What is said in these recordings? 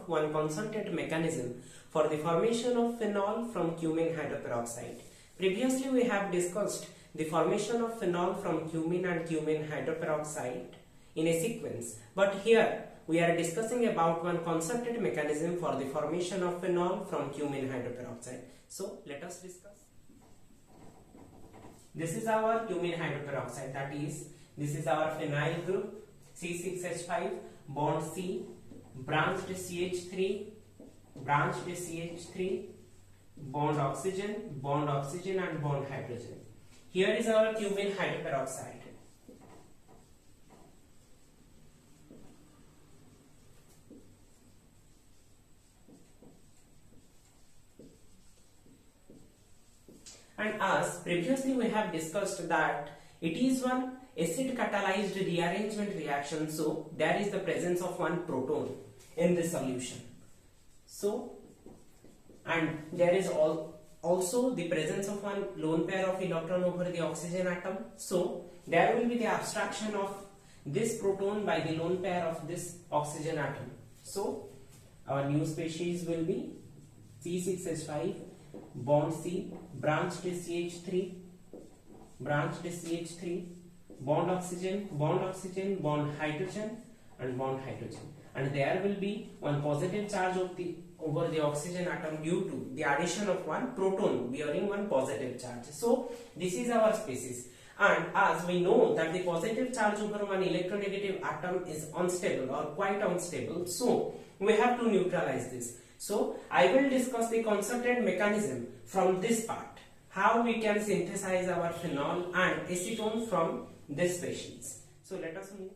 one concerted mechanism for the formation of phenol from cumene hydroperoxide. Previously we have discussed the formation of phenol from cumene and cumene hydroperoxide in a sequence, but here we are discussing about one concerted mechanism for the formation of phenol from cumene hydroperoxide. So let us discuss. This is our cumene hydroperoxide, that is, this is our phenyl group, C6H5, bond C, branched CH3, bond oxygen and bond hydrogen. Here is our cumene hydroperoxide. And as previously we have discussed that it is one acid catalyzed rearrangement reaction, so there is the presence of one proton in this solution. So, and there is also the presence of one lone pair of electron over the oxygen atom. So there will be the abstraction of this proton by the lone pair of this oxygen atom. So our new species will be C6H5, bond C, branched CH3, bond oxygen, bond hydrogen and bond hydrogen. And there will be one positive charge of over the oxygen atom due to the addition of one proton bearing one positive charge. So this is our species. And as we know that the positive charge over one electronegative atom is unstable or quite unstable, so we have to neutralize this. So I will discuss the concerted mechanism from this part, how we can synthesize our phenol and acetone from this species. So let us move.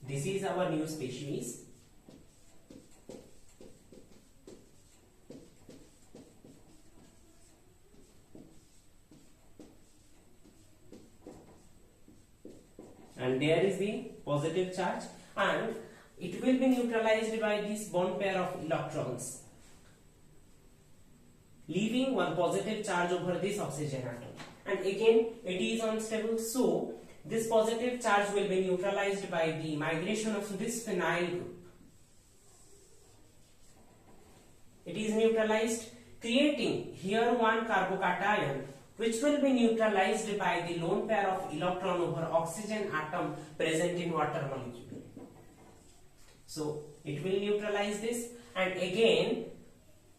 This is our new species. And there is the positive charge, and it will be neutralized by this bond pair of electrons, leaving one positive charge over this oxygen atom. And again it is unstable, so this positive charge will be neutralized by the migration of this phenyl group. It is neutralized, creating here one carbocation which will be neutralized by the lone pair of electron over oxygen atom present in water molecule. So it will neutralize this, and again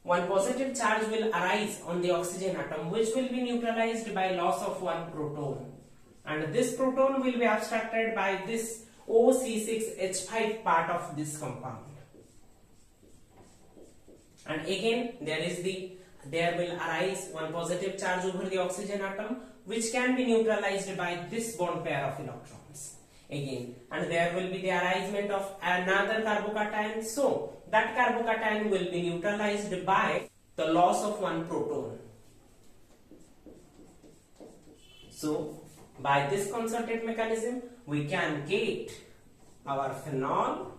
one positive charge will arise on the oxygen atom which will be neutralized by loss of one proton, and this proton will be abstracted by this OC6H5 part of this compound. And again there will arise one positive charge over the oxygen atom which can be neutralized by this bond pair of electrons again, and there will be the arisement of another carbocation, so that carbocation will be neutralized by the loss of one proton. So by this concerted mechanism we can get our phenol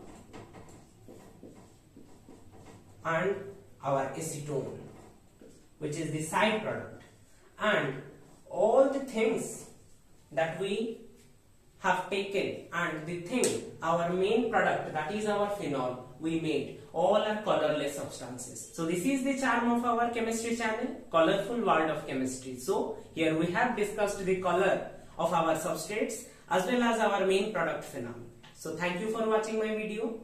and our acetone, which is the side product, and all the things that we have taken and the thing, our main product, that is our phenol, we made, all are colorless substances. So this is the charm of our chemistry channel, colorful world of chemistry. So here we have discussed the color of our substrates as well as our main product phenol. So thank you for watching my video.